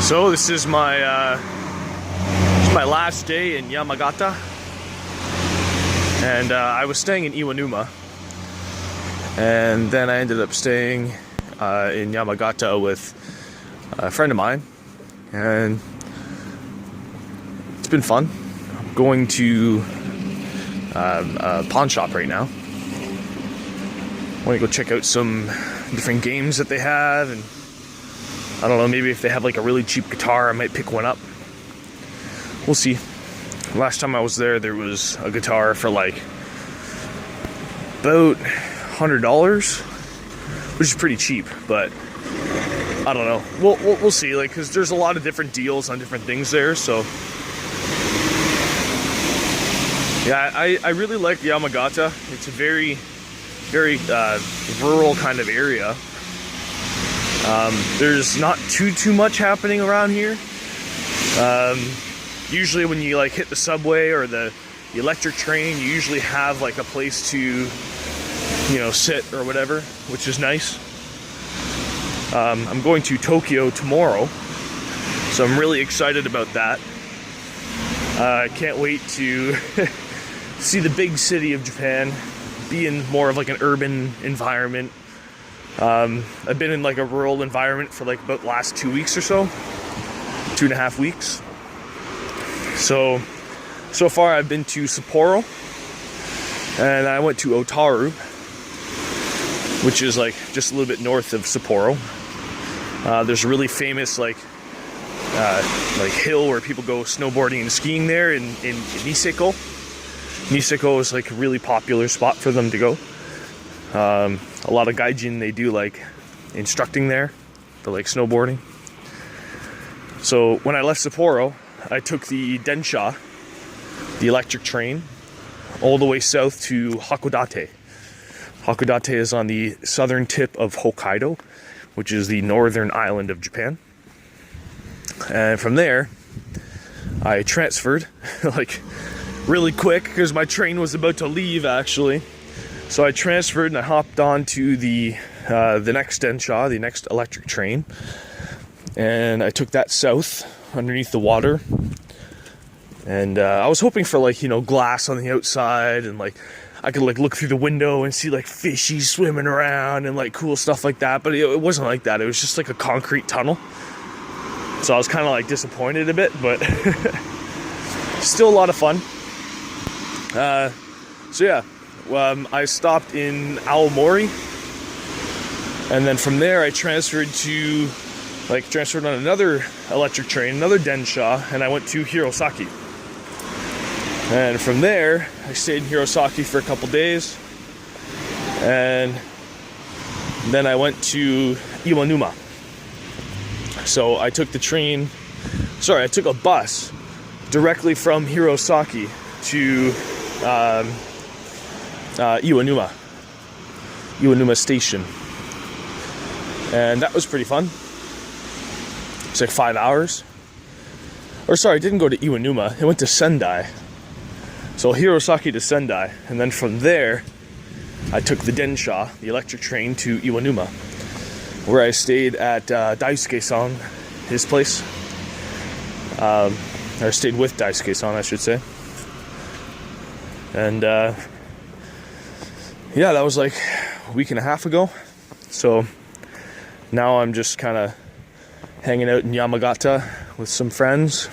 So this is my last day in Yamagata, and I was staying in Iwanuma, and then I ended up staying in Yamagata with a friend of mine, and it's been fun. I'm going to a pawn shop right now. I want to go check out some different games that they have, and I don't know, maybe if they have like a really cheap guitar, I might pick one up. We'll see. Last time I was there, there was a guitar for like about $100, which is pretty cheap, but I don't know. We'll see, like, because there's a lot of different deals on different things there, so yeah, I really like Yamagata. It's a very rural kind of area. There's not too much happening around here. Usually when you like hit the subway or the electric train, you usually have like a place to, you know, sit or whatever, which is nice. I'm going to Tokyo tomorrow, so I'm really excited about that. I can't wait to see the big city of Japan, be in more of like an urban environment. I've been in like a rural environment for like about the last 2 weeks or so, 2.5 weeks. So far I've been to Sapporo, and I went to Otaru, which is like just a little bit north of Sapporo. There's a really famous like hill where people go snowboarding and skiing there in Niseko. Niseko is like a really popular spot for them to go. A lot of gaijin, they do like instructing there, the like snowboarding. So when I left Sapporo, I took the Densha, the electric train, all the way south to Hakodate. Hakodate is on the southern tip of Hokkaido, which is the northern island of Japan. And from there, I transferred like really quick because my train was about to leave actually. So I transferred and I hopped on to the next Densha, the next electric train, and I took that south underneath the water. And I was hoping for like, you know, glass on the outside, and like I could like look through the window and see like fishies swimming around and like cool stuff like that. But it wasn't like that. It was just like a concrete tunnel. So I was kind of like disappointed a bit, but still a lot of fun. So yeah. I stopped in Aomori, and then from there I transferred on another electric train, another Densha, and I went to Hirosaki. And from there I stayed in Hirosaki for a couple days, and then I went to Iwanuma. So I took I took a bus directly from Hirosaki to Iwanuma Station, and that was pretty fun. It's like 5 hours. Or sorry, I didn't go to Iwanuma, I went to Sendai. So Hirosaki to Sendai, and then from there I took the Densha, the electric train, to Iwanuma, where I stayed at Daisuke-san, his place. I stayed with Daisuke-san, I should say. And yeah, that was like a week and a half ago. So now I'm just kind of hanging out in Yamagata with some friends,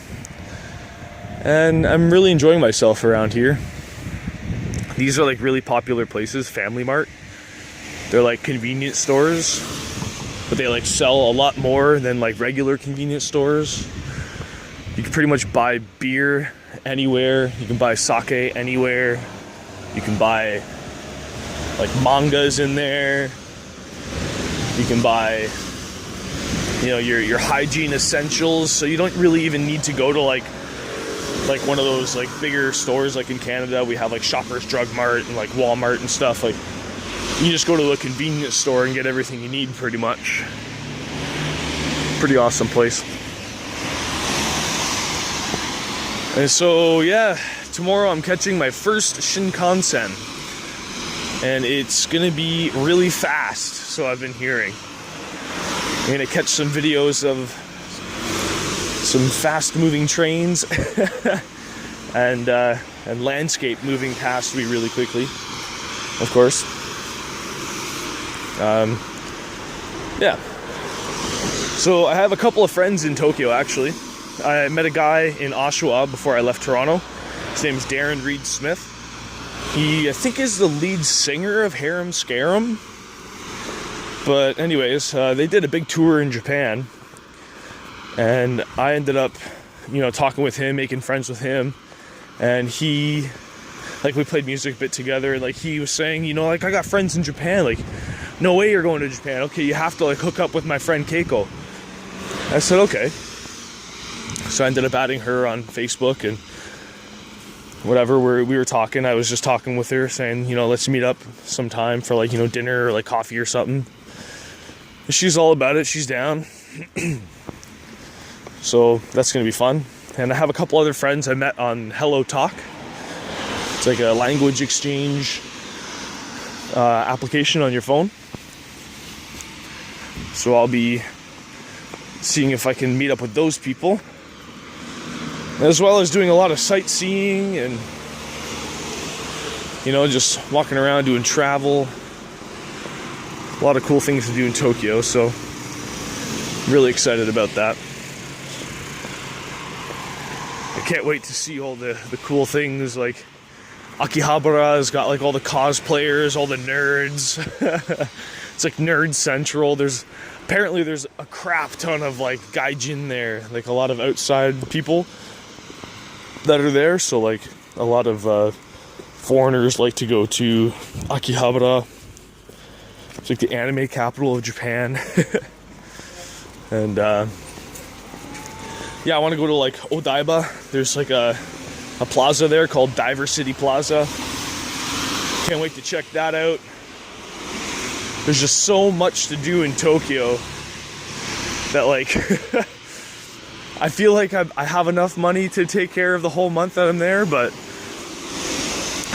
and I'm really enjoying myself around here. These are like really popular places. Family Mart, they're like convenience stores, but they like sell a lot more than like regular convenience stores. You can pretty much buy beer anywhere. You can buy sake anywhere. You can buy like mangas in there. You can buy, you know, your hygiene essentials. So you don't really even need to go to like one of those like bigger stores. Like in Canada, we have like Shoppers Drug Mart and like Walmart and stuff. Like you just go to a convenience store and get everything you need pretty much. Pretty awesome place. And so yeah, tomorrow I'm catching my first Shinkansen, and it's gonna be really fast, so I've been hearing. I'm gonna catch some videos of some fast-moving trains, and landscape moving past me really quickly, of course. Yeah. So I have a couple of friends in Tokyo, actually. I met a guy in Oshawa before I left Toronto. His name is Darren Reed Smith. He, I think, is the lead singer of Harem Scarum. But anyways, they did a big tour in Japan. And I ended up, talking with him, making friends with him. And he, we played music a bit together. And, he was saying, I got friends in Japan. No way you're going to Japan. Okay, you have to, hook up with my friend Keiko. I said, okay. So I ended up adding her on Facebook and whatever. We were talking. I was just talking with her, saying, let's meet up sometime for dinner or coffee or something. And she's all about it. She's down. So that's gonna be fun. And I have a couple other friends I met on Hello Talk. It's like a language exchange application on your phone. So I'll be seeing if I can meet up with those people, as well as doing a lot of sightseeing and just walking around doing travel. A lot of cool things to do in Tokyo, so really excited about that. I can't wait to see all the cool things. Akihabara has got all the cosplayers, all the nerds. It's nerd central. Apparently there's a crap ton of gaijin there, a lot of outside people that are there. So a lot of foreigners like to go to Akihabara. It's the anime capital of Japan. And yeah, I want to go to Odaiba. There's a plaza there called Diver City Plaza. Can't wait to check that out. There's just so much to do in Tokyo that I feel like I have enough money to take care of the whole month that I'm there, but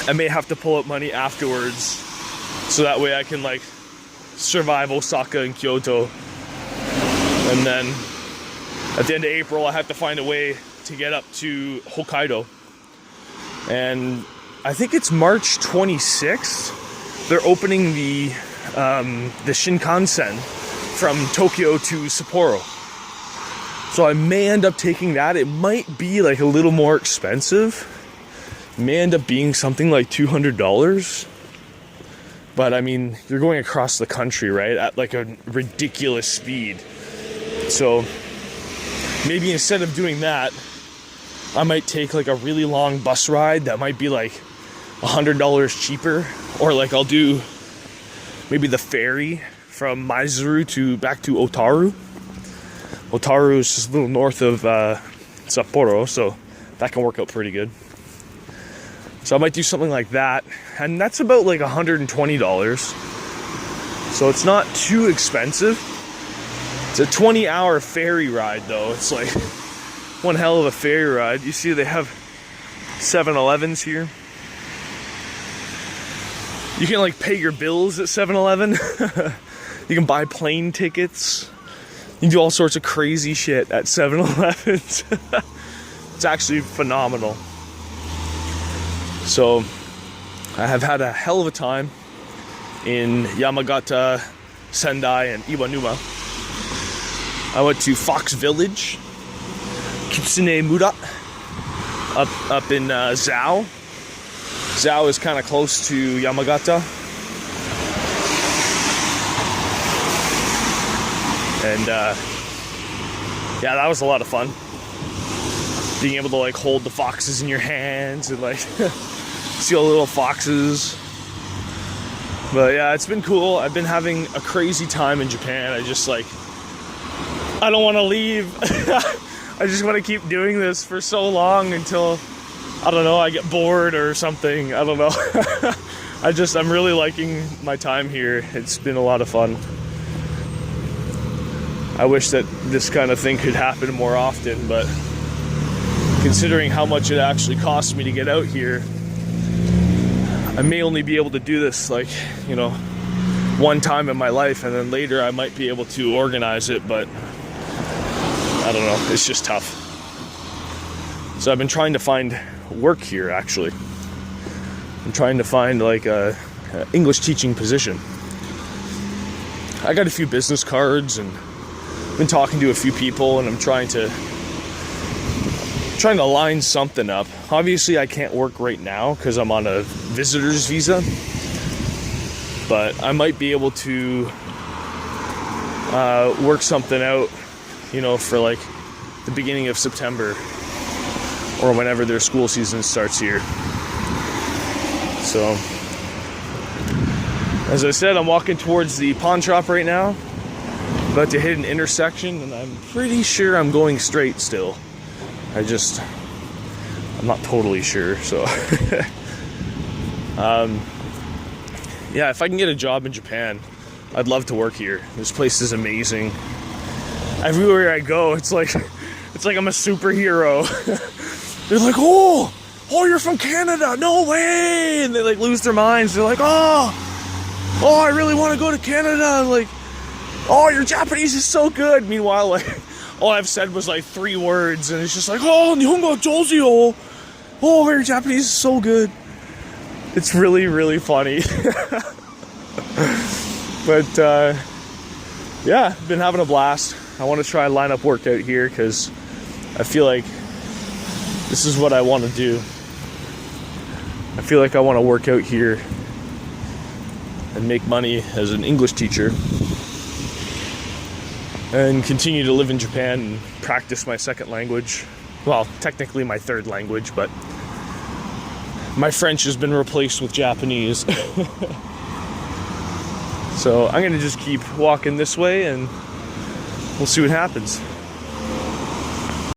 I may have to pull out money afterwards so that way I can survive Osaka and Kyoto. And then at the end of April, I have to find a way to get up to Hokkaido. And I think it's March 26th. They're opening the Shinkansen from Tokyo to Sapporo. So I may end up taking that. It might be a little more expensive. It may end up being something like $200. But I mean, you're going across the country, right? At a ridiculous speed. So maybe instead of doing that, I might take a really long bus ride that might be $100 cheaper. Or I'll do maybe the ferry from Maizuru back to Otaru. Otaru is just a little north of Sapporo, so that can work out pretty good. So I might do something like that, and that's about $120. So it's not too expensive. It's a 20-hour ferry ride though. It's one hell of a ferry ride. You see they have 7-Elevens here. You can pay your bills at 7-Eleven. You can buy plane tickets. You can do all sorts of crazy shit at 7-Elevens. It's actually phenomenal. So I have had a hell of a time in Yamagata, Sendai, and Iwanuma. I went to Fox Village, Kitsune Mura, up in Zao. Zao is kind of close to Yamagata. And yeah, that was a lot of fun. Being able to hold the foxes in your hands and see all the little foxes. But yeah, it's been cool. I've been having a crazy time in Japan. I just I don't want to leave. I just want to keep doing this for so long until, I don't know, I get bored or something. I don't know. I'm really liking my time here. It's been a lot of fun. I wish that this kind of thing could happen more often, but considering how much it actually costs me to get out here, I may only be able to do this one time in my life, and then later I might be able to organize it, but I don't know, it's just tough. So I've been trying to find work here, actually. I'm trying to find like a English teaching position. I got a few business cards and been talking to a few people, and I'm trying to line something up. Obviously I can't work right now because I'm on a visitor's visa, but I might be able to work something out, you know, for like the beginning of September or whenever their school season starts here. So as I said, I'm walking towards the pawn shop right now, about to hit an intersection, and I'm pretty sure I'm going straight still. I'm not totally sure, so yeah, if I can get a job in Japan, I'd love to work here. This place is amazing. Everywhere I go, it's like I'm a superhero. They're like, oh, you're from Canada, no way, and they like lose their minds. They're like, oh, I really want to go to Canada. I'm like, oh, your Japanese is so good. Meanwhile, like, all I've said was like 3 words, and it's just like, oh, Nihongo joji. Oh, your Japanese is so good. It's really, really funny. But yeah, been having a blast. I want to try and line up work out here because I feel like this is what I want to do. I feel like I want to work out here and make money as an English teacher and continue to live in Japan and practice my second language. Well, technically my third language, but my French has been replaced with Japanese. So I'm gonna just keep walking this way and we'll see what happens.